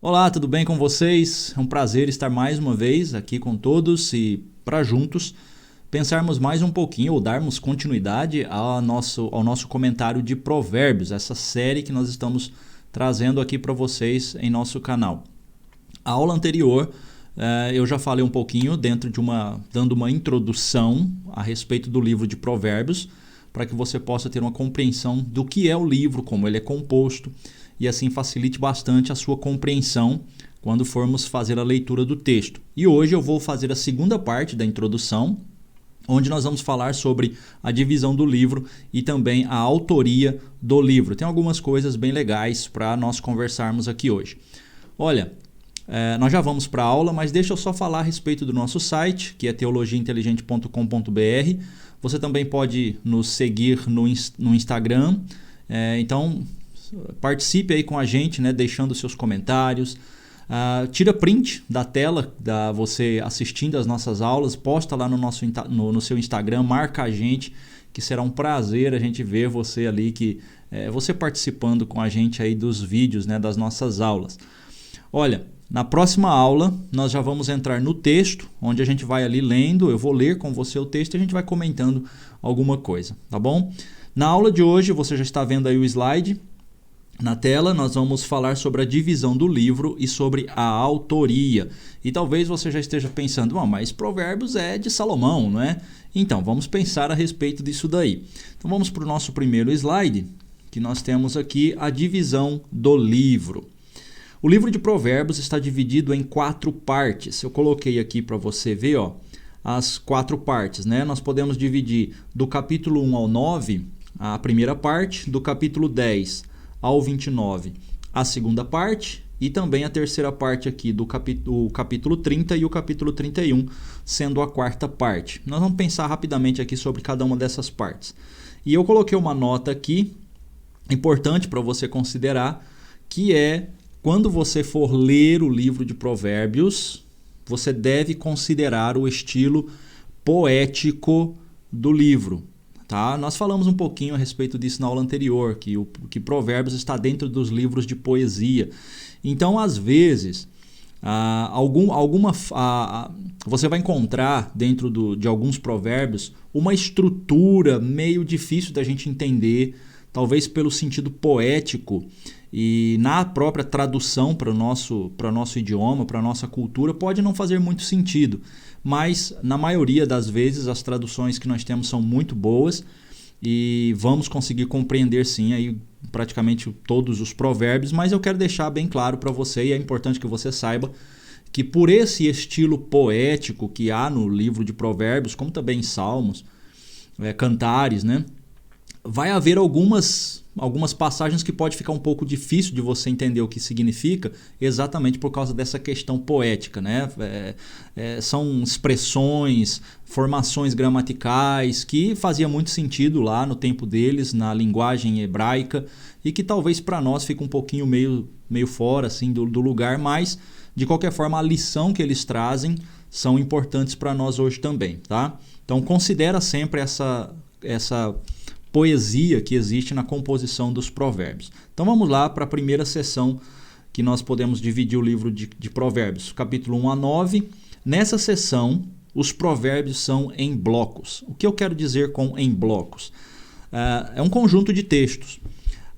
Olá, tudo bem com vocês? É um prazer estar mais uma vez aqui com todos e para juntos pensarmos mais um pouquinho ou darmos continuidade ao nosso comentário de Provérbios, essa série que nós estamos trazendo aqui para vocês em nosso canal. A aula anterior eu já falei um pouquinho dando uma introdução a respeito do livro de Provérbios, para que você possa ter uma compreensão do que é o livro, como ele é composto, e assim facilite bastante a sua compreensão quando formos fazer a leitura do texto. E hoje eu vou fazer a segunda parte da introdução, onde nós vamos falar sobre a divisão do livro e também a autoria do livro. Tem algumas coisas bem legais para nós conversarmos aqui hoje. Olha, nós já vamos para a aula, mas deixa eu só falar a respeito do nosso site, que é teologiainteligente.com.br. Você também pode nos seguir no Instagram, então participe aí com a gente, né, deixando seus comentários. Tira print da tela você assistindo as nossas aulas, posta lá no seu Instagram, marca a gente, que será um prazer a gente ver você ali, você participando com a gente aí dos vídeos, né, das nossas aulas. Olha, na próxima aula nós já vamos entrar no texto, onde a gente vai ali lendo, eu vou ler com você o texto e a gente vai comentando alguma coisa, tá bom? Na aula de hoje, você já está vendo aí o slide na tela, nós vamos falar sobre a divisão do livro e sobre a autoria. E talvez você já esteja pensando, mas Provérbios é de Salomão, não é? Então, vamos pensar a respeito disso daí. Então vamos para o nosso primeiro slide, que nós temos aqui a divisão do livro. O livro de Provérbios está dividido em 4 partes. Eu coloquei aqui para você ver, as 4 partes, né? Nós podemos dividir do capítulo 1 ao 9, a primeira parte, do capítulo 10 ao 29, a segunda parte, e também a terceira parte aqui do capítulo 30 e o capítulo 31, sendo a quarta parte. Nós vamos pensar rapidamente aqui sobre cada uma dessas partes. E eu coloquei uma nota aqui, importante para você considerar, que é quando você for ler o livro de Provérbios, você deve considerar o estilo poético do livro. Tá? Nós falamos um pouquinho a respeito disso na aula anterior, que Provérbios está dentro dos livros de poesia. Então, às vezes, você vai encontrar dentro de alguns provérbios uma estrutura meio difícil da gente entender, talvez pelo sentido poético, e na própria tradução para o nosso idioma, para a nossa cultura, pode não fazer muito sentido. Mas, na maioria das vezes, as traduções que nós temos são muito boas e vamos conseguir compreender, sim, aí, praticamente todos os provérbios. Mas eu quero deixar bem claro para você, e é importante que você saiba, que por esse estilo poético que há no livro de Provérbios, como também em Salmos, Cantares, né? Vai haver algumas passagens que pode ficar um pouco difícil de você entender o que significa, exatamente por causa dessa questão poética, né? São expressões, formações gramaticais que fazia muito sentido lá no tempo deles, na linguagem hebraica, e que talvez para nós fica um pouquinho meio fora assim, do lugar, mas de qualquer forma a lição que eles trazem são importantes para nós hoje também, tá? Então considera sempre essa poesia que existe na composição dos provérbios. Então vamos lá para a primeira seção que nós podemos dividir o livro de Provérbios, capítulo 1 a 9. Nessa seção, os provérbios são em blocos. O que eu quero dizer com em blocos? É um conjunto de textos.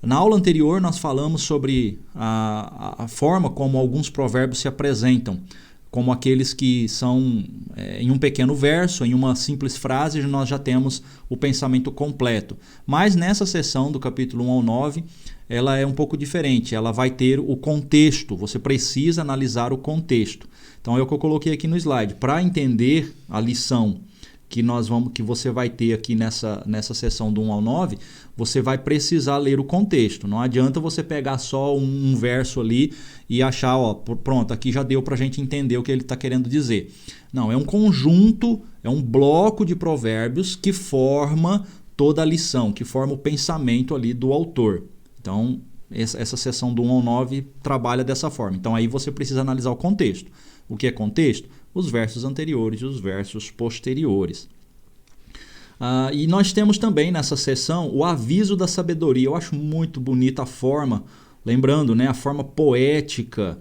Na aula anterior nós falamos sobre a forma como alguns provérbios se apresentam, como aqueles que são em um pequeno verso, em uma simples frase, nós já temos o pensamento completo. Mas nessa seção do capítulo 1 ao 9, ela é um pouco diferente, ela vai ter o contexto, você precisa analisar o contexto. Então é o que eu coloquei aqui no slide. Para entender a lição que você vai ter aqui nessa seção do 1 ao 9, você vai precisar ler o contexto. Não adianta você pegar só um verso ali e achar, pronto, aqui já deu para a gente entender o que ele está querendo dizer. Não, é um conjunto, é um bloco de provérbios que forma toda a lição, que forma o pensamento ali do autor. Então, essa seção do 1 ao 9 trabalha dessa forma. Então, aí você precisa analisar o contexto. O que é contexto? Os versos anteriores e os versos posteriores. E nós temos também nessa seção o aviso da sabedoria. Eu acho muito bonita a forma, lembrando, né, a forma poética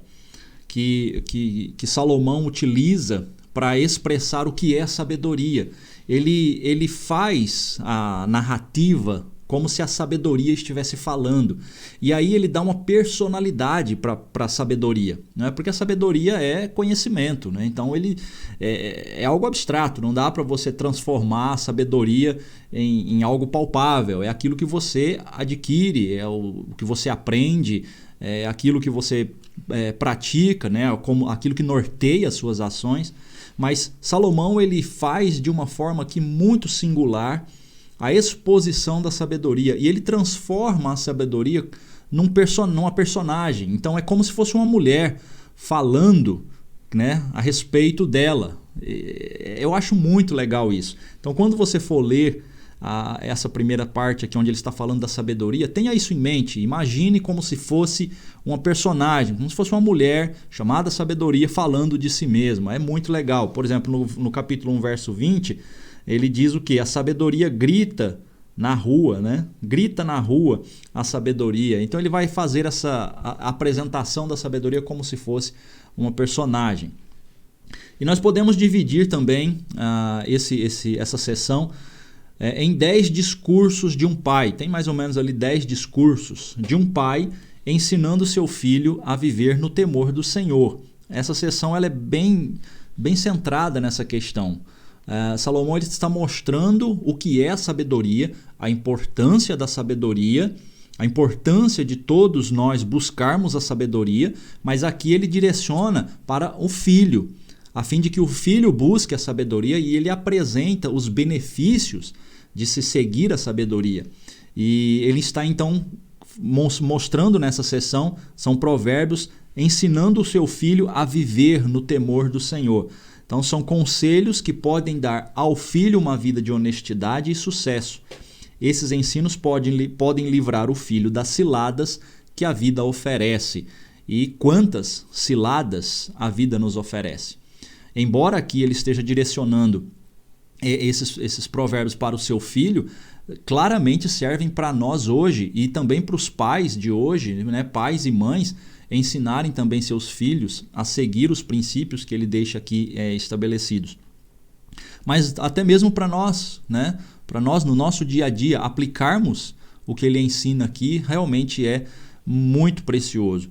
que Salomão utiliza para expressar o que é sabedoria. Ele faz a narrativa como se a sabedoria estivesse falando. E aí ele dá uma personalidade para a sabedoria, né? Porque a sabedoria é conhecimento, né? Então ele é algo abstrato, não dá para você transformar a sabedoria em algo palpável. É aquilo que você adquire, é o que você aprende, é aquilo que você pratica, né? Como aquilo que norteia as suas ações. Mas Salomão ele faz de uma forma aqui muito singular a exposição da sabedoria, e ele transforma a sabedoria numa personagem. Então é como se fosse uma mulher falando, né, a respeito dela. Eu acho muito legal isso. Então quando você for ler essa primeira parte aqui onde ele está falando da sabedoria, tenha isso em mente. Imagine como se fosse uma personagem, como se fosse uma mulher chamada sabedoria falando de si mesma. É muito legal. Por exemplo, no capítulo 1, verso 20, ele diz o quê? A sabedoria grita na rua, né? Grita na rua a sabedoria. Então ele vai fazer a apresentação da sabedoria como se fosse uma personagem. E nós podemos dividir também essa sessão em 10 discursos de um pai. Tem mais ou menos ali 10 discursos de um pai ensinando seu filho a viver no temor do Senhor. Essa sessão ela é bem centrada nessa questão. Salomão ele está mostrando o que é a sabedoria, a importância da sabedoria, a importância de todos nós buscarmos a sabedoria, mas aqui ele direciona para o filho, a fim de que o filho busque a sabedoria, e ele apresenta os benefícios de se seguir a sabedoria. E ele está então mostrando nessa sessão, são provérbios, ensinando o seu filho a viver no temor do Senhor. Então são conselhos que podem dar ao filho uma vida de honestidade e sucesso. Esses ensinos podem livrar o filho das ciladas que a vida oferece. E quantas ciladas a vida nos oferece. Embora aqui ele esteja direcionando esses provérbios para o seu filho, claramente servem para nós hoje e também para os pais de hoje, né? Pais e mães, ensinarem também seus filhos a seguir os princípios que ele deixa aqui estabelecidos. Mas até mesmo para nós, né? Para nós no nosso dia a dia, aplicarmos o que ele ensina aqui realmente é muito precioso.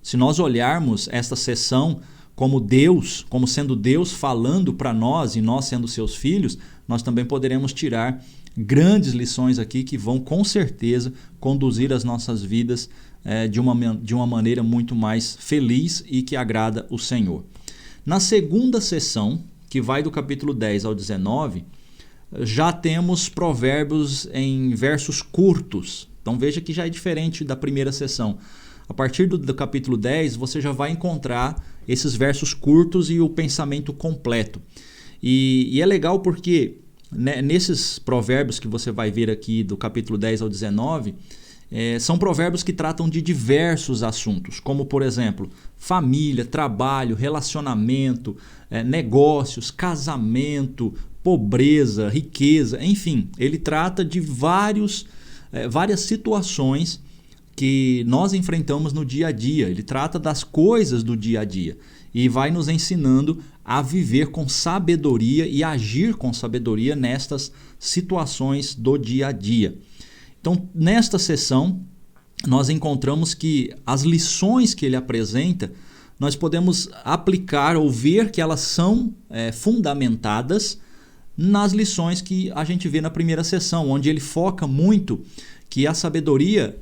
Se nós olharmos esta sessão como Deus, como sendo Deus falando para nós e nós sendo seus filhos, nós também poderemos tirar grandes lições aqui que vão com certeza conduzir as nossas vidas de uma maneira muito mais feliz e que agrada o Senhor. Na segunda sessão, que vai do capítulo 10 ao 19, já temos provérbios em versos curtos. Então veja que já é diferente da primeira sessão. A partir do capítulo 10, você já vai encontrar esses versos curtos e o pensamento completo. E é legal porque nesses provérbios que você vai ver aqui do capítulo 10 ao 19, são provérbios que tratam de diversos assuntos, como por exemplo, família, trabalho, relacionamento, negócios, casamento, pobreza, riqueza, enfim, ele trata de várias situações que nós enfrentamos no dia a dia. Ele trata das coisas do dia a dia e vai nos ensinando a viver com sabedoria e agir com sabedoria nestas situações do dia a dia. Então, nesta sessão, nós encontramos que as lições que ele apresenta, nós podemos aplicar ou ver que elas são fundamentadas nas lições que a gente vê na primeira sessão, onde ele foca muito que a sabedoria,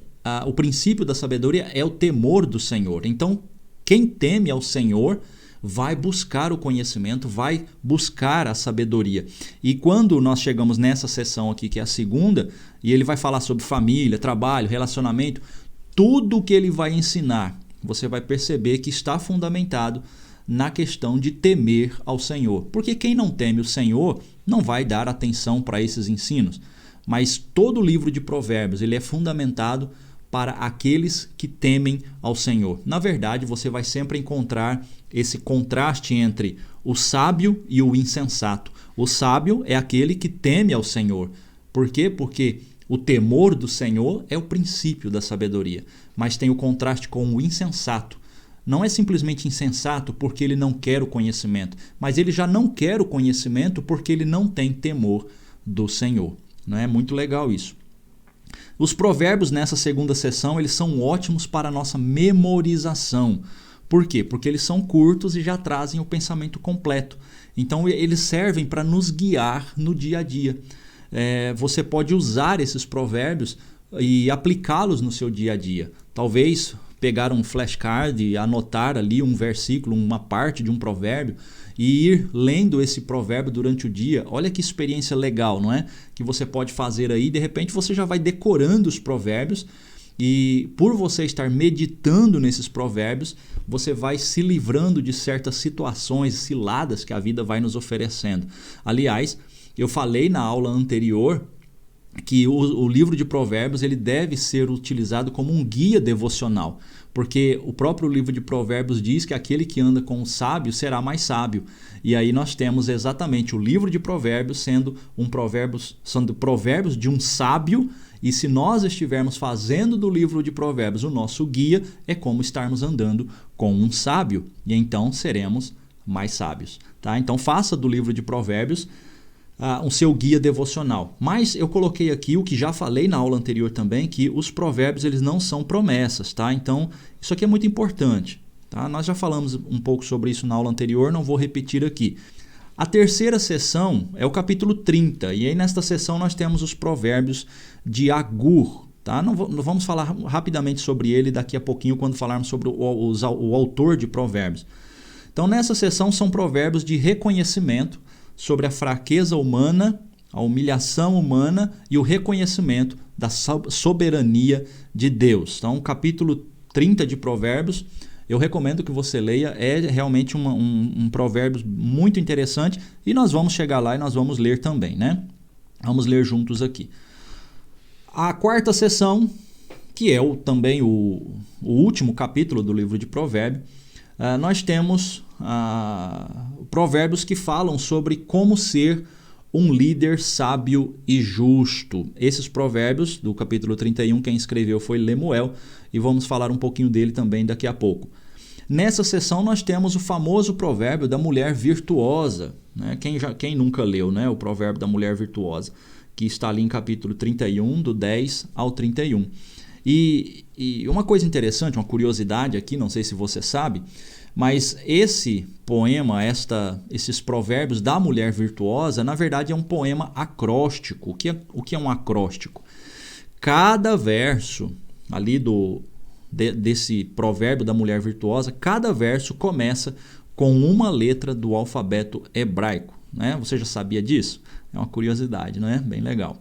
o princípio da sabedoria é o temor do Senhor. Então, quem teme ao Senhor vai buscar o conhecimento, vai buscar a sabedoria. E quando nós chegamos nessa sessão aqui, que é a segunda, e ele vai falar sobre família, trabalho, relacionamento, tudo o que ele vai ensinar, você vai perceber que está fundamentado na questão de temer ao Senhor. Porque quem não teme o Senhor não vai dar atenção para esses ensinos. Mas todo o livro de Provérbios ele é fundamentado para aqueles que temem ao Senhor. Na verdade, você vai sempre encontrar esse contraste entre o sábio e o insensato. O sábio é aquele que teme ao Senhor. Por quê? Porque o temor do Senhor é o princípio da sabedoria. Mas tem o contraste com o insensato. não é simplesmente insensato porque ele não quer o conhecimento, mas ele já não quer o conhecimento porque ele não tem temor do Senhor. Não é muito legal isso. Os provérbios nessa segunda sessão, eles são ótimos para a nossa memorização. Por quê? Porque eles são curtos e já trazem o pensamento completo. Então eles servem para nos guiar no dia a dia. Você pode usar esses provérbios e aplicá-los no seu dia a dia. Talvez pegar um flashcard e anotar ali um versículo, uma parte de um provérbio e ir lendo esse provérbio durante o dia. Olha que experiência legal, não é? Que você pode fazer aí, de repente você já vai decorando os provérbios e por você estar meditando nesses provérbios, você vai se livrando de certas situações, ciladas que a vida vai nos oferecendo. Aliás, eu falei na aula anterior que o livro de Provérbios ele deve ser utilizado como um guia devocional, porque o próprio livro de Provérbios diz que aquele que anda com o sábio será mais sábio. E aí nós temos exatamente o livro de Provérbios sendo provérbios de um sábio, e se nós estivermos fazendo do livro de Provérbios o nosso guia, é como estarmos andando com um sábio, e então seremos mais sábios. Tá? Então faça do livro de Provérbios um seu guia devocional. Mas eu coloquei aqui o que já falei na aula anterior também, que os provérbios eles não são promessas, tá? Então isso aqui é muito importante, tá? Nós já falamos um pouco sobre isso na aula anterior, não vou repetir aqui. A terceira sessão é o capítulo 30, e aí nesta sessão nós temos os provérbios de Agur, tá? Não vamos falar rapidamente sobre ele daqui a pouquinho quando falarmos sobre o autor de provérbios. Então nessa sessão são provérbios de reconhecimento sobre a fraqueza humana, a humilhação humana e o reconhecimento da soberania de Deus. Então, o capítulo 30 de Provérbios, eu recomendo que você leia, é realmente um provérbio muito interessante e nós vamos chegar lá e nós vamos ler também, né? Vamos ler juntos aqui. A quarta sessão, que é também o último capítulo do livro de Provérbios, nós temos provérbios que falam sobre como ser um líder sábio e justo. Esses provérbios do capítulo 31, quem escreveu foi Lemuel, e vamos falar um pouquinho dele também daqui a pouco. Nessa sessão nós temos o famoso provérbio da mulher virtuosa, né? Quem nunca leu, né? O provérbio da mulher virtuosa, que está ali em capítulo 31, do 10 ao 31. E uma coisa interessante, uma curiosidade aqui, não sei se você sabe, mas esse poema, esses provérbios da mulher virtuosa, na verdade é um poema acróstico. O que é um acróstico? Cada verso ali desse provérbio da mulher virtuosa, cada verso começa com uma letra do alfabeto hebraico, né? Você já sabia disso? É uma curiosidade, não é? Bem legal.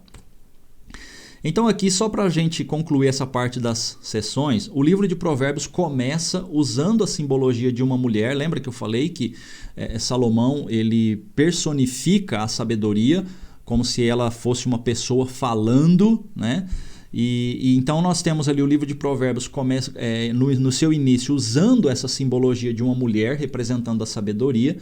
Então aqui, só para a gente concluir essa parte das sessões, o livro de Provérbios começa usando a simbologia de uma mulher. Lembra que eu falei que Salomão ele personifica a sabedoria como se ela fosse uma pessoa falando, né? E então nós temos ali o livro de Provérbios começa no seu início usando essa simbologia de uma mulher representando a sabedoria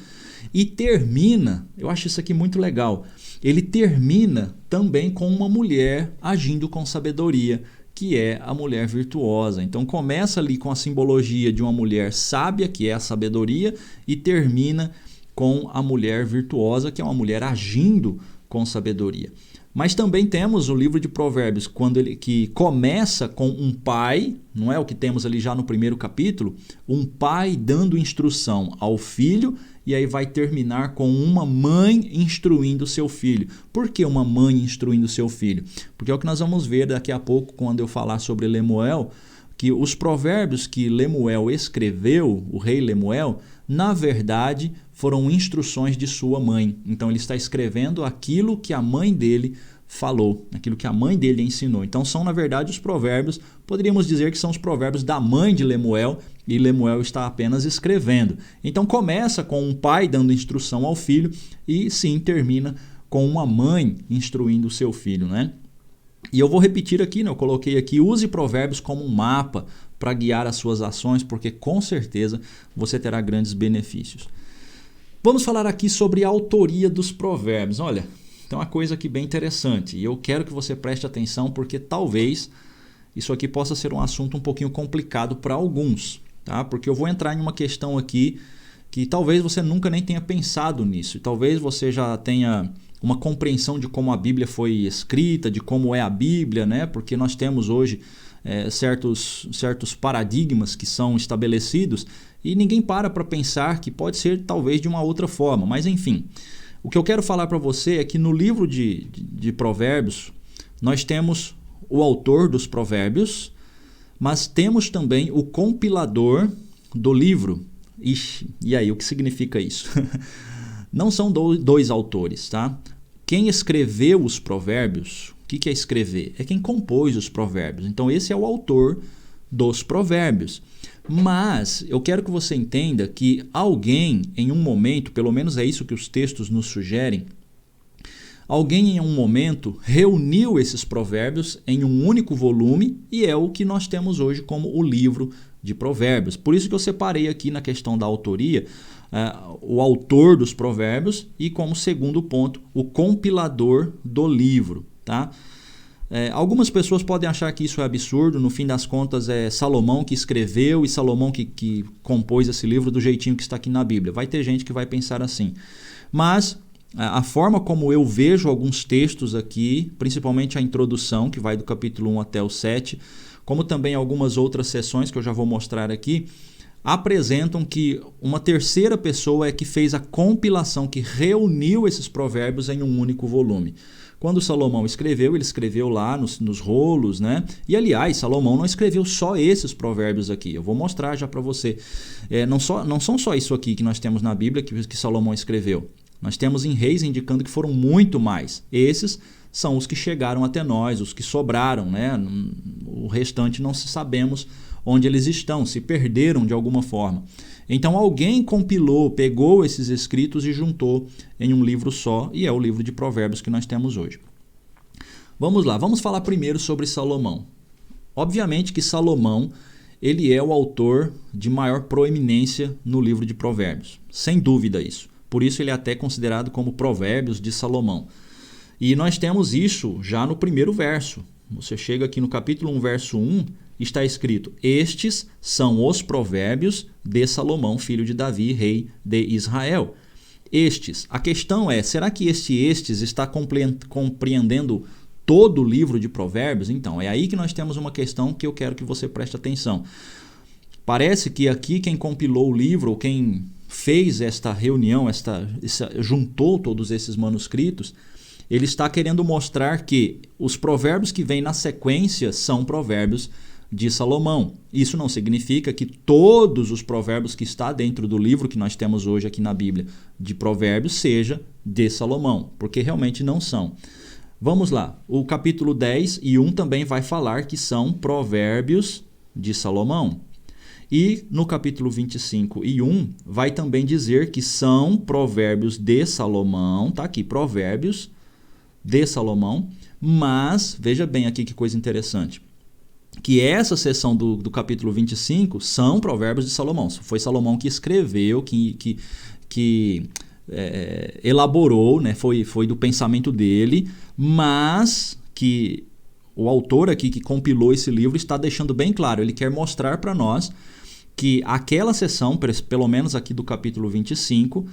e termina, eu acho isso aqui muito legal, ele termina também com uma mulher agindo com sabedoria, que é a mulher virtuosa. Então começa ali com a simbologia de uma mulher sábia, que é a sabedoria, e termina com a mulher virtuosa, que é uma mulher agindo com sabedoria. Mas também temos o livro de Provérbios, que começa com um pai, não é o que temos ali já no primeiro capítulo, um pai dando instrução ao filho, e aí vai terminar com uma mãe instruindo seu filho. Por que uma mãe instruindo seu filho? Porque é o que nós vamos ver daqui a pouco quando eu falar sobre Lemuel, que os provérbios que Lemuel escreveu, o rei Lemuel, na verdade foram instruções de sua mãe. Então ele está escrevendo aquilo que a mãe dele falou, aquilo que a mãe dele ensinou. Então são na verdade os provérbios, poderíamos dizer que são os provérbios da mãe de Lemuel, e Lemuel está apenas escrevendo. Então começa com um pai dando instrução ao filho e sim termina com uma mãe instruindo o seu filho, né? E eu vou repetir aqui, né? Eu coloquei aqui, use provérbios como um mapa para guiar as suas ações, porque com certeza você terá grandes benefícios. Vamos falar aqui sobre a autoria dos provérbios. Olha, então é uma coisa aqui bem interessante e eu quero que você preste atenção porque talvez isso aqui possa ser um assunto um pouquinho complicado para alguns. tá? Porque eu vou entrar em uma questão aqui que talvez você nunca nem tenha pensado nisso, e talvez você já tenha uma compreensão de como a Bíblia foi escrita, de como é a Bíblia, né? Porque nós temos hoje certos paradigmas que são estabelecidos e ninguém para pensar que pode ser talvez de uma outra forma, mas enfim. O que eu quero falar para você é que no livro de Provérbios nós temos o autor dos Provérbios, mas temos também o compilador do livro. Ixi, e aí, o que significa isso? Não são dois autores, tá? Quem escreveu os provérbios, o que é escrever? É quem compôs os provérbios. Então, esse é o autor dos provérbios. Mas eu quero que você entenda que alguém, em um momento, pelo menos é isso que os textos nos sugerem, alguém em um momento reuniu esses provérbios em um único volume e é o que nós temos hoje como o livro de Provérbios. Por isso que eu separei aqui na questão da autoria o autor dos provérbios e como segundo ponto o compilador do livro, tá? Algumas pessoas podem achar que isso é absurdo, no fim das contas é Salomão que escreveu e Salomão que compôs esse livro do jeitinho que está aqui na Bíblia. Vai ter gente que vai pensar assim. Mas a forma como eu vejo alguns textos aqui, principalmente a introdução, que vai do capítulo 1 até o 7, como também algumas outras seções que eu já vou mostrar aqui, apresentam que uma terceira pessoa é que fez a compilação, que reuniu esses provérbios em um único volume. Quando Salomão escreveu, ele escreveu lá nos rolos, né? E aliás, Salomão não escreveu só esses provérbios aqui. Eu vou mostrar já para você. Não são só isso aqui que nós temos na Bíblia que Salomão escreveu. Nós temos em Reis indicando que foram muito mais. Esses são os que chegaram até nós, os que sobraram, né? O restante não sabemos onde eles estão, se perderam de alguma forma. Então alguém compilou, pegou esses escritos e juntou em um livro só, e é o livro de Provérbios que nós temos hoje. Vamos lá, vamos falar primeiro sobre Salomão. Obviamente que Salomão, ele é o autor de maior proeminência no livro de Provérbios, sem dúvida isso. Por isso ele é até considerado como Provérbios de Salomão. E nós temos isso já no primeiro verso. Você chega aqui no capítulo 1, verso 1, está escrito: estes são os provérbios de Salomão, filho de Davi, rei de Israel. Estes. A questão é, será que estes está compreendendo todo o livro de Provérbios? Então, é aí que nós temos uma questão que eu quero que você preste atenção. Parece que aqui quem compilou o livro, ou quem fez esta reunião, juntou todos esses manuscritos, ele está querendo mostrar que os provérbios que vêm na sequência são provérbios de Salomão. Isso não significa que todos os provérbios que está dentro do livro que nós temos hoje aqui na Bíblia de Provérbios seja de Salomão, porque realmente não são. Vamos lá, o capítulo 10 e 1 também vai falar que são provérbios de Salomão. E no capítulo 25 e 1 vai também dizer que são provérbios de Salomão, tá aqui, provérbios de Salomão, mas veja bem aqui que coisa interessante, que essa seção do capítulo 25 são provérbios de Salomão. Foi Salomão que escreveu, que elaborou, né? Foi do pensamento dele, mas que o autor aqui que compilou esse livro está deixando bem claro, ele quer mostrar para nós que aquela seção, pelo menos aqui do capítulo 25,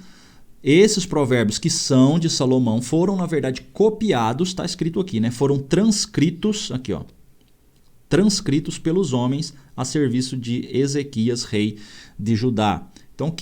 esses provérbios que são de Salomão foram, na verdade, copiados, está escrito aqui, né? Foram transcritos, aqui ó, transcritos pelos homens a serviço de Ezequias, rei de Judá. Então,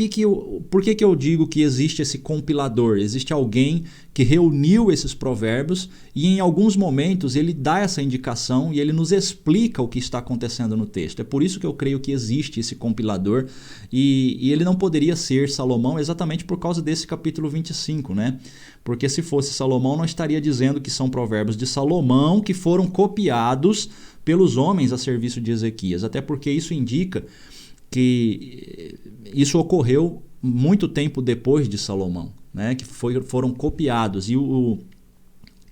por que eu digo que existe esse compilador? Existe alguém que reuniu esses provérbios e em alguns momentos ele dá essa indicação e ele nos explica o que está acontecendo no texto. É por isso que eu creio que existe esse compilador e ele não poderia ser Salomão exatamente por causa desse capítulo 25, né? Porque se fosse Salomão não estaria dizendo que são provérbios de Salomão que foram copiados pelos homens a serviço de Ezequias. Até porque isso indica que isso ocorreu muito tempo depois de Salomão, né? Que foram copiados. E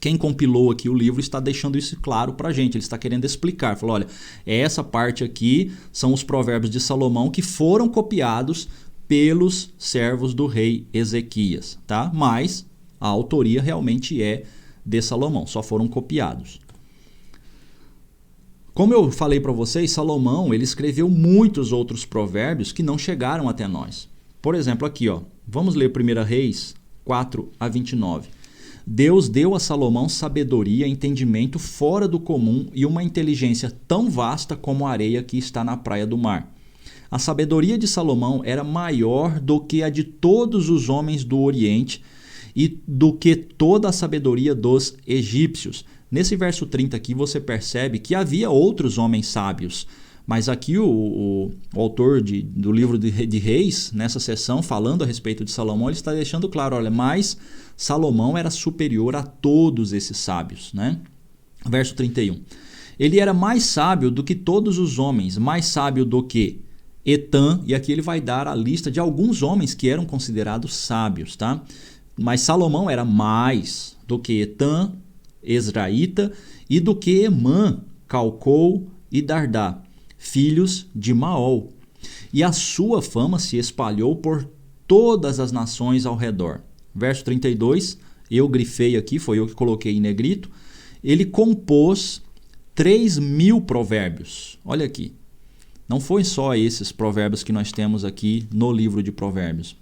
quem compilou aqui o livro está deixando isso claro para a gente. Ele está querendo explicar. Falou, olha, essa parte aqui são os provérbios de Salomão que foram copiados pelos servos do rei Ezequias, tá? Mas a autoria realmente é de Salomão, só foram copiados. Como eu falei para vocês, Salomão ele escreveu muitos outros provérbios que não chegaram até nós. Por exemplo, aqui, ó, vamos ler 1 Reis 4-29. Deus deu a Salomão sabedoria, entendimento fora do comum e uma inteligência tão vasta como a areia que está na praia do mar. A sabedoria de Salomão era maior do que a de todos os homens do Oriente e do que toda a sabedoria dos egípcios. Nesse verso 30 aqui você percebe que havia outros homens sábios, mas aqui o autor do livro de Reis, nessa sessão, falando a respeito de Salomão, ele está deixando claro, olha, mas Salomão era superior a todos esses sábios, né? Verso 31. Ele era mais sábio do que todos os homens, mais sábio do que Etã, e aqui ele vai dar a lista de alguns homens que eram considerados sábios, tá? Mas Salomão era mais do que Etã, Ezraíta, e do que Emã, Calcol e Dardá, filhos de Maol. E a sua fama se espalhou por todas as nações ao redor. Verso 32, eu grifei aqui, foi eu que coloquei em negrito. Ele compôs 3.000 provérbios. Olha aqui. Não foi só esses provérbios que nós temos aqui no livro de Provérbios.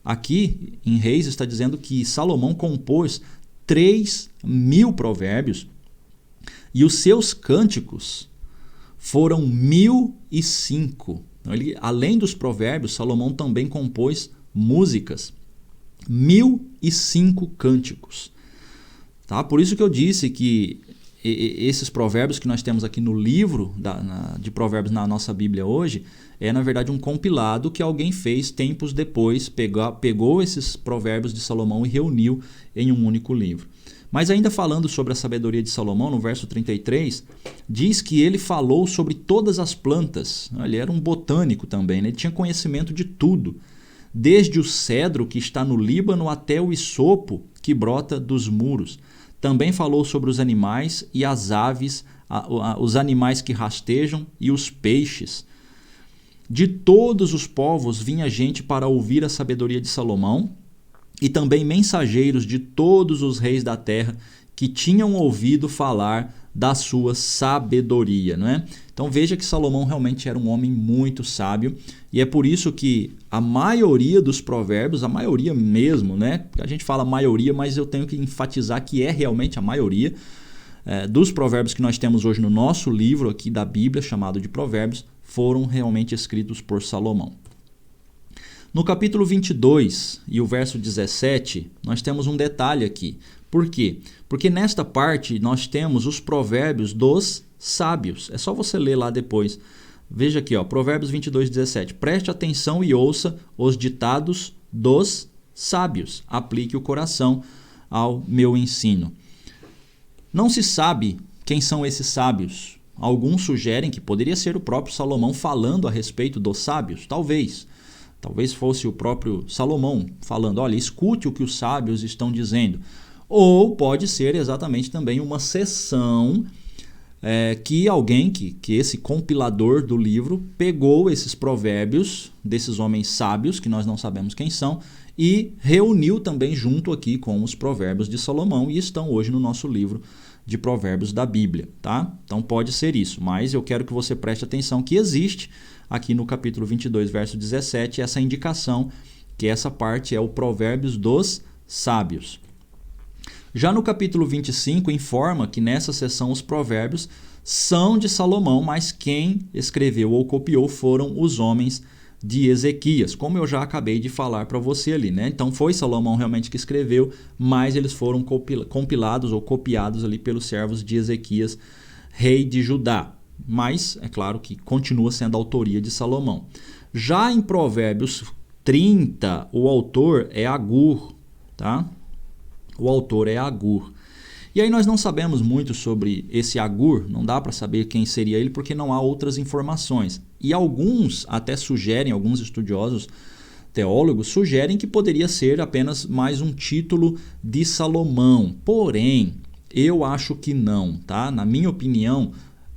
Aqui em Reis está dizendo que Salomão compôs 3.000 provérbios e os seus cânticos foram 1.005. Então, além dos provérbios, Salomão também compôs músicas. 1.005 cânticos. Tá? Por isso que eu disse que esses provérbios que nós temos aqui no livro de provérbios na nossa Bíblia hoje é na verdade um compilado que alguém fez tempos depois, pegou esses provérbios de Salomão e reuniu em um único livro. Mas ainda falando sobre a sabedoria de Salomão, no verso 33, diz que ele falou sobre todas as plantas. Ele era um botânico também, né? Ele tinha conhecimento de tudo, desde o cedro que está no Líbano até o isopo que brota dos muros. Também falou sobre os animais e as aves, os animais que rastejam e os peixes. De todos os povos vinha gente para ouvir a sabedoria de Salomão, e também mensageiros de todos os reis da terra que tinham ouvido falar da sua sabedoria, não é? Então veja que Salomão realmente era um homem muito sábio, e é por isso que a maioria dos provérbios, a maioria mesmo, né? A gente fala maioria, mas eu tenho que enfatizar que é realmente a maioria dos provérbios que nós temos hoje no nosso livro aqui da Bíblia, chamado de Provérbios, foram realmente escritos por Salomão. No capítulo 22 e o verso 17, nós temos um detalhe aqui. Por quê? Porque nesta parte nós temos os provérbios dos sábios. É só você ler lá depois. Veja aqui, ó, Provérbios 22, 17. Preste atenção e ouça os ditados dos sábios. Aplique o coração ao meu ensino. Não se sabe quem são esses sábios. Alguns sugerem que poderia ser o próprio Salomão falando a respeito dos sábios. Talvez fosse o próprio Salomão falando, olha, escute o que os sábios estão dizendo. Ou pode ser exatamente também uma sessão que alguém, que esse compilador do livro, pegou esses provérbios desses homens sábios, que nós não sabemos quem são, e reuniu também junto aqui com os provérbios de Salomão e estão hoje no nosso livro de provérbios da Bíblia, tá? Então pode ser isso, mas eu quero que você preste atenção que existe aqui no capítulo 22, verso 17, essa indicação que essa parte é o provérbios dos sábios. Já no capítulo 25 informa que nessa seção os provérbios são de Salomão, mas quem escreveu ou copiou foram os homens de Ezequias, como eu já acabei de falar para você ali, né? Então foi Salomão realmente que escreveu, mas eles foram compilados ou copiados ali pelos servos de Ezequias, rei de Judá. Mas é claro que continua sendo a autoria de Salomão. Já em Provérbios 30, o autor é Agur, tá? O autor é Agur. E aí nós não sabemos muito sobre esse Agur, não dá para saber quem seria ele porque não há outras informações. E alguns até sugerem, alguns estudiosos teólogos sugerem que poderia ser apenas mais um título de Salomão. Porém, eu acho que não, tá? Na minha opinião,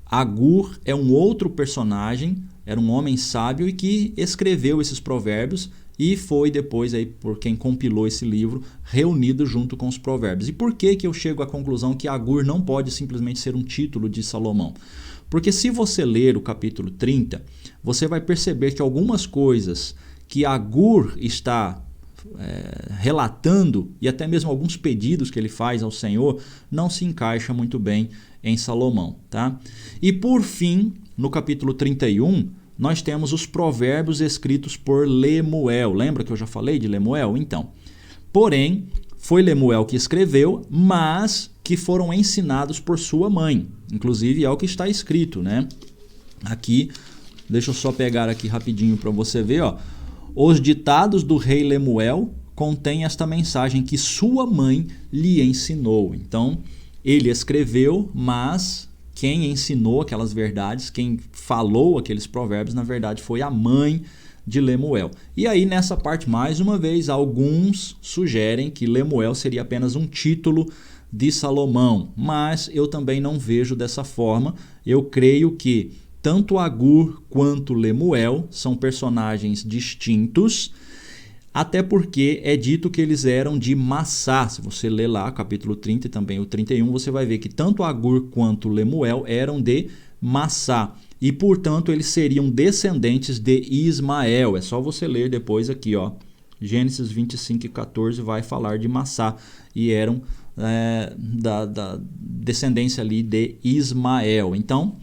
Agur é um outro personagem, era um homem sábio e que escreveu esses provérbios e foi depois, aí, por quem compilou esse livro, reunido junto com os provérbios. E por que eu chego à conclusão que Agur não pode simplesmente ser um título de Salomão? Porque se você ler o capítulo 30, você vai perceber que algumas coisas que Agur está relatando, e até mesmo alguns pedidos que ele faz ao Senhor, não se encaixa muito bem em Salomão. Tá? E por fim, no capítulo 31, nós temos os provérbios escritos por Lemuel. Lembra que eu já falei de Lemuel? Então, porém, foi Lemuel que escreveu, mas que foram ensinados por sua mãe. Inclusive é o que está escrito, né? Aqui, deixa eu só pegar aqui rapidinho para você ver, ó. Os ditados do rei Lemuel contêm esta mensagem que sua mãe lhe ensinou. Então, ele escreveu, mas quem ensinou aquelas verdades, quem falou aqueles provérbios, na verdade, foi a mãe de Lemuel. E aí, nessa parte, mais uma vez, alguns sugerem que Lemuel seria apenas um título de Salomão, mas eu também não vejo dessa forma. Eu creio que tanto Agur quanto Lemuel são personagens distintos, até porque é dito que eles eram de Massá. Se você ler lá capítulo 30 e também o 31, você vai ver que tanto Agur quanto Lemuel eram de Massá. E, portanto, eles seriam descendentes de Ismael. É só você ler depois aqui, ó. Gênesis 25:14 vai falar de Massá. E eram da descendência ali de Ismael. Então,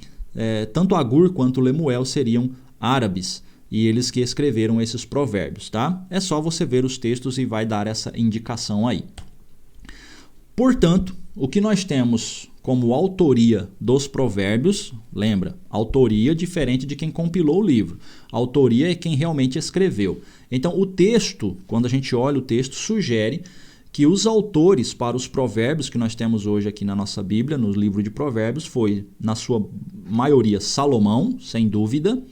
tanto Agur quanto Lemuel seriam árabes. E eles que escreveram esses provérbios, tá? É só você ver os textos e vai dar essa indicação aí. Portanto, o que nós temos como autoria dos provérbios, lembra, autoria diferente de quem compilou o livro. A autoria é quem realmente escreveu. Então, o texto, quando a gente olha o texto, sugere que os autores para os provérbios que nós temos hoje aqui na nossa Bíblia, no livro de provérbios, foi, na sua maioria, Salomão, sem dúvida.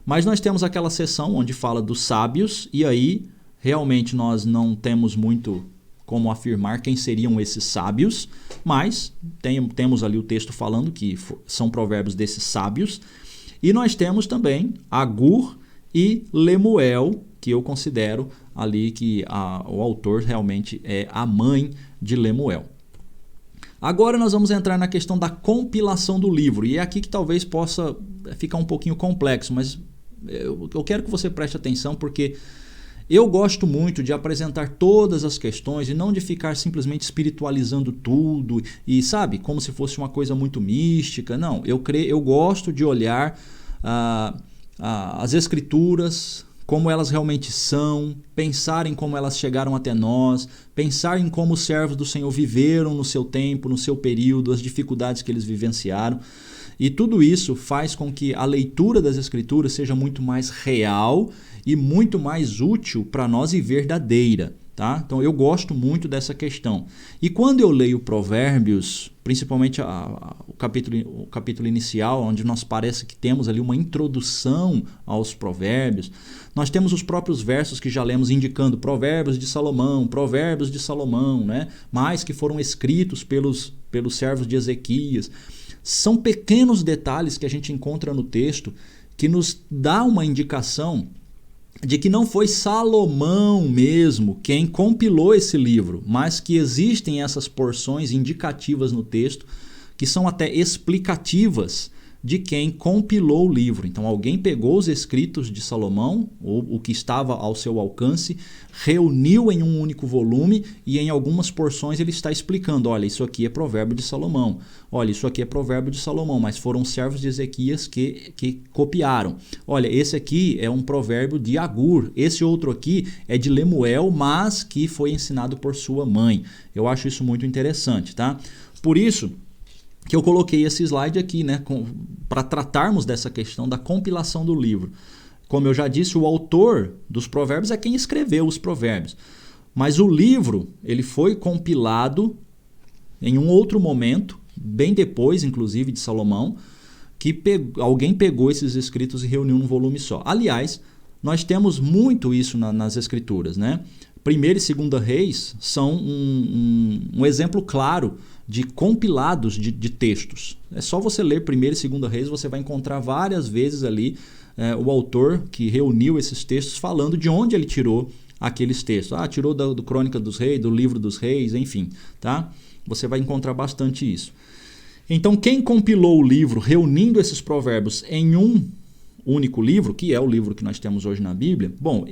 Mas nós temos aquela seção onde fala dos sábios, e aí realmente nós não temos muito como afirmar quem seriam esses sábios, mas temos ali o texto falando que são provérbios desses sábios. E nós temos também Agur e Lemuel, que eu considero ali que o autor realmente é a mãe de Lemuel. Agora nós vamos entrar na questão da compilação do livro, e é aqui que talvez possa ficar um pouquinho complexo, mas eu quero que você preste atenção, porque eu gosto muito de apresentar todas as questões e não de ficar simplesmente espiritualizando tudo e, sabe, como se fosse uma coisa muito mística. Não, eu gosto de olhar as escrituras, como elas realmente são, pensar em como elas chegaram até nós, pensar em como os servos do Senhor viveram no seu tempo, no seu período, as dificuldades que eles vivenciaram. E tudo isso faz com que a leitura das Escrituras seja muito mais real e muito mais útil para nós e verdadeira. Tá? Então eu gosto muito dessa questão. E quando eu leio Provérbios, principalmente o capítulo inicial, onde nós parece que temos ali uma introdução aos Provérbios, nós temos os próprios versos que já lemos indicando Provérbios de Salomão, né? Mas que foram escritos pelos servos de Ezequias. São pequenos detalhes que a gente encontra no texto que nos dá uma indicação de que não foi Salomão mesmo quem compilou esse livro, mas que existem essas porções indicativas no texto que são até explicativas de quem compilou o livro. Então alguém pegou os escritos de Salomão, ou o que estava ao seu alcance, reuniu em um único volume e em algumas porções ele está explicando, olha, isso aqui é provérbio de Salomão, olha, isso aqui é provérbio de Salomão, mas foram servos de Ezequias que copiaram. Olha, esse aqui é um provérbio de Agur, esse outro aqui é de Lemuel, mas que foi ensinado por sua mãe. Eu acho isso muito interessante, tá? Por isso que eu coloquei esse slide aqui, né, para tratarmos dessa questão da compilação do livro. Como eu já disse, o autor dos provérbios é quem escreveu os provérbios. Mas o livro, ele foi compilado em um outro momento, bem depois, inclusive, de Salomão, que alguém pegou esses escritos e reuniu num volume só. Aliás, nós temos muito isso nas escrituras, né? 1º e 2º Reis são um exemplo claro de compilados de textos. É só você ler 1º e 2º Reis, você vai encontrar várias vezes ali o autor que reuniu esses textos falando de onde ele tirou aqueles textos. Tirou do Crônica dos Reis, do Livro dos Reis, enfim, tá? Você vai encontrar bastante isso. Então, quem compilou o livro reunindo esses provérbios em um único livro, que é o livro que nós temos hoje na Bíblia, bom,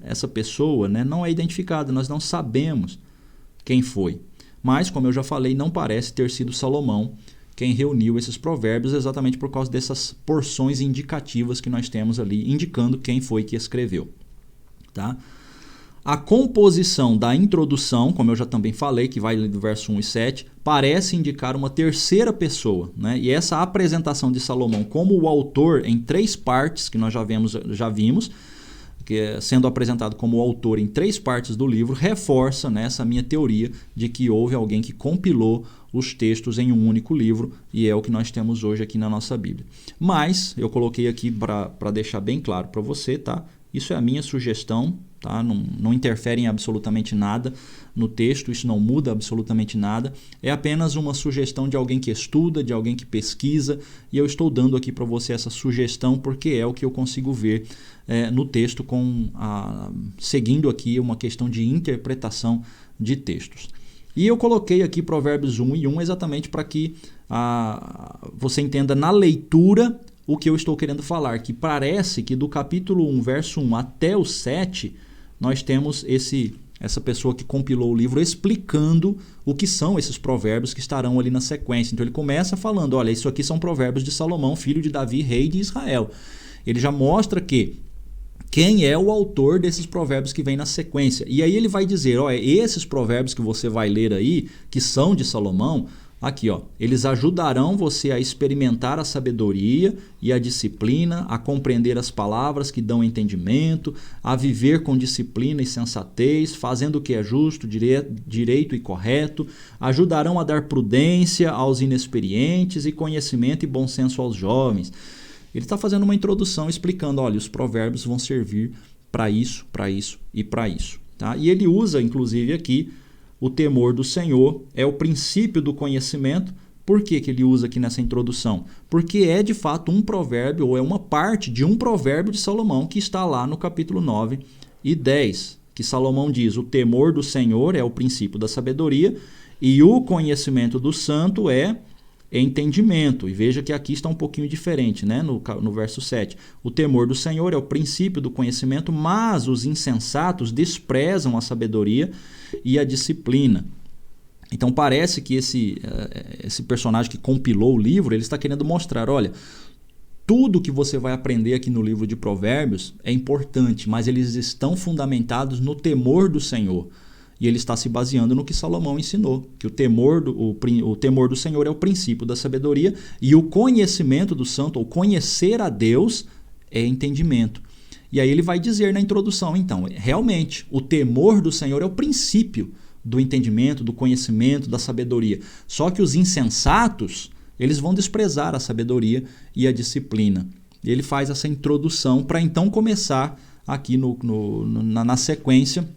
essa pessoa, né, não é identificada, nós não sabemos quem foi. Mas, como eu já falei, não parece ter sido Salomão quem reuniu esses provérbios, exatamente por causa dessas porções indicativas que nós temos ali, indicando quem foi que escreveu. Tá? A composição da introdução, como eu já também falei, que vai do verso 1 e 7, parece indicar uma terceira pessoa, né? E essa apresentação de Salomão como o autor em 3 partes, que nós já vimos, que sendo apresentado como o autor em 3 partes do livro, reforça, né, essa minha teoria de que houve alguém que compilou os textos em um único livro, e é o que nós temos hoje aqui na nossa Bíblia. Mas eu coloquei aqui para deixar bem claro para você, tá? Isso é a minha sugestão, tá? Não interfere em absolutamente nada no texto, isso não muda absolutamente nada. É apenas uma sugestão de alguém que estuda, de alguém que pesquisa, e eu estou dando aqui para você essa sugestão porque é o que eu consigo ver no texto, seguindo aqui uma questão de interpretação de textos. E eu coloquei aqui Provérbios 1 e 1 exatamente para que você entenda na leitura o que eu estou querendo falar, que parece que do capítulo 1, verso 1 até o 7, nós temos essa pessoa que compilou o livro explicando o que são esses provérbios que estarão ali na sequência. Então ele começa falando, olha, isso aqui são provérbios de Salomão, filho de Davi, rei de Israel. Ele já mostra quem é o autor desses provérbios que vem na sequência. E aí ele vai dizer, olha, esses provérbios que você vai ler aí, que são de Salomão, aqui, ó, eles ajudarão você a experimentar a sabedoria e a disciplina, a compreender as palavras que dão entendimento, a viver com disciplina e sensatez, fazendo o que é justo, direito e correto, ajudarão a dar prudência aos inexperientes e conhecimento e bom senso aos jovens. Ele está fazendo uma introdução explicando, olha, os provérbios vão servir para isso e para isso. Tá? E ele usa, inclusive, aqui o temor do Senhor, é o princípio do conhecimento. Por que ele usa aqui nessa introdução? Porque é de fato um provérbio, ou é uma parte de um provérbio de Salomão que está lá no capítulo 9 e 10, que Salomão diz, o temor do Senhor é o princípio da sabedoria e o conhecimento do santo é entendimento. E veja que aqui está um pouquinho diferente, né? No verso 7. O temor do Senhor é o princípio do conhecimento, mas os insensatos desprezam a sabedoria e a disciplina. Então parece que esse personagem que compilou o livro, ele está querendo mostrar, olha, tudo que você vai aprender aqui no livro de Provérbios é importante, mas eles estão fundamentados no temor do Senhor. E ele está se baseando no que Salomão ensinou, que o temor do Senhor é o princípio da sabedoria e o conhecimento do santo, ou conhecer a Deus, é entendimento. E aí ele vai dizer na introdução, então, realmente, o temor do Senhor é o princípio do entendimento, do conhecimento, da sabedoria. Só que os insensatos, eles vão desprezar a sabedoria e a disciplina. E ele faz essa introdução para então começar aqui na sequência.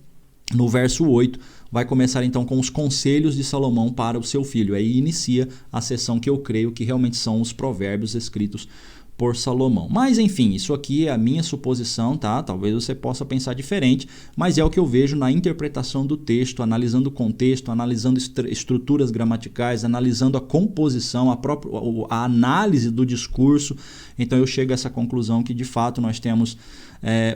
No verso 8, vai começar então com os conselhos de Salomão para o seu filho. Aí inicia a sessão que eu creio que realmente são os provérbios escritos por Salomão. Mas enfim, isso aqui é a minha suposição, tá? Talvez você possa pensar diferente, mas é o que eu vejo na interpretação do texto, analisando o contexto, analisando estruturas gramaticais, analisando a composição, a análise do discurso. Então eu chego a essa conclusão que de fato nós temos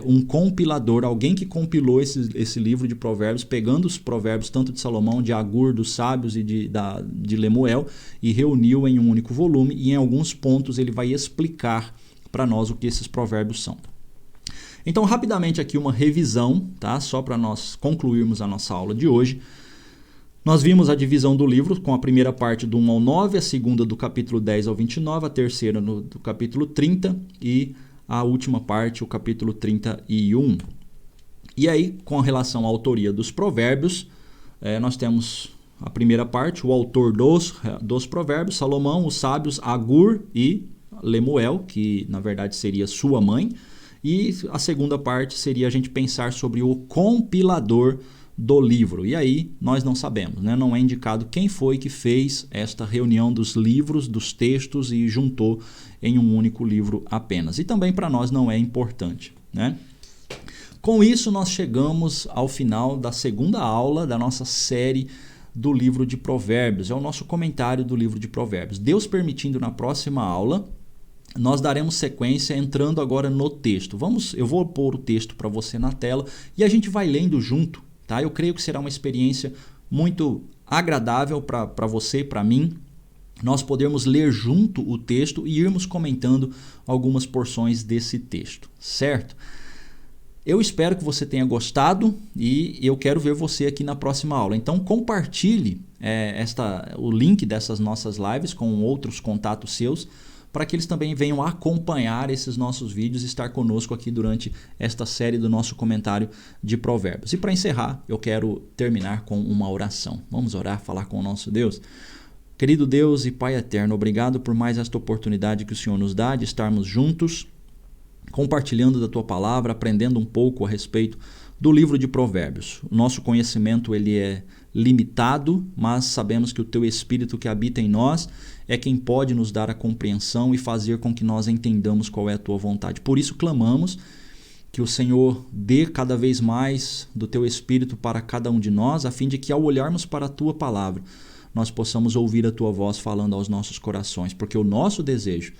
um compilador, alguém que compilou esse livro de provérbios, pegando os provérbios tanto de Salomão, de Agur, dos sábios e de Lemuel, e reuniu em um único volume, e em alguns pontos ele vai explicar para nós o que esses provérbios são. Então, rapidamente aqui uma revisão, tá? Só para nós concluirmos a nossa aula de hoje. Nós vimos a divisão do livro com a primeira parte do 1 ao 9, a segunda do capítulo 10 ao 29, a terceira do capítulo 30 e a última parte, o capítulo 31. E aí, com relação à autoria dos provérbios, nós temos a primeira parte, o autor dos provérbios, Salomão, os sábios Agur e Lemuel, que na verdade seria sua mãe. E a segunda parte seria a gente pensar sobre o compilador do livro. E aí nós não sabemos, né? Não é indicado quem foi que fez esta reunião dos livros, dos textos e juntou em um único livro apenas. E também para nós não é importante, né? Com isso nós chegamos ao final da segunda aula da nossa série do livro de Provérbios, é o nosso comentário do livro de Provérbios. Deus permitindo, na próxima aula, nós daremos sequência entrando agora no texto. Eu vou pôr o texto para você na tela e a gente vai lendo junto, tá? Eu creio que será uma experiência muito agradável para você e para mim, nós podermos ler junto o texto e irmos comentando algumas porções desse texto, certo? Eu espero que você tenha gostado e eu quero ver você aqui na próxima aula. Então compartilhe o link dessas nossas lives com outros contatos seus, para que eles também venham acompanhar esses nossos vídeos e estar conosco aqui durante esta série do nosso comentário de Provérbios. E para encerrar, eu quero terminar com uma oração. Vamos orar, falar com o nosso Deus? Querido Deus e Pai eterno, obrigado por mais esta oportunidade que o Senhor nos dá de estarmos juntos, compartilhando da Tua palavra, aprendendo um pouco a respeito do livro de Provérbios. O nosso conhecimento ele é limitado, mas sabemos que o Teu Espírito que habita em nós é quem pode nos dar a compreensão e fazer com que nós entendamos qual é a Tua vontade. Por isso clamamos que o Senhor dê cada vez mais do Teu Espírito para cada um de nós, a fim de que ao olharmos para a Tua palavra, nós possamos ouvir a Tua voz falando aos nossos corações, porque o nosso desejo,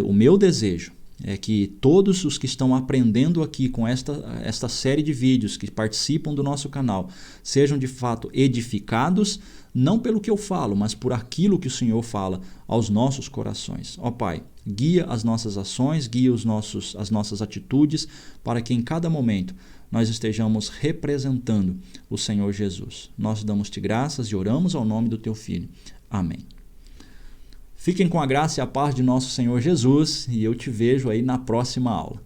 o meu desejo, é que todos os que estão aprendendo aqui com esta série de vídeos que participam do nosso canal sejam de fato edificados, não pelo que eu falo, mas por aquilo que o Senhor fala aos nossos corações. Ó Pai, guia as nossas ações, guia as nossas atitudes, para que em cada momento nós estejamos representando o Senhor Jesus. Nós damos-te graças e oramos ao nome do Teu Filho. Amém. Fiquem com a graça e a paz de nosso Senhor Jesus e eu te vejo aí na próxima aula.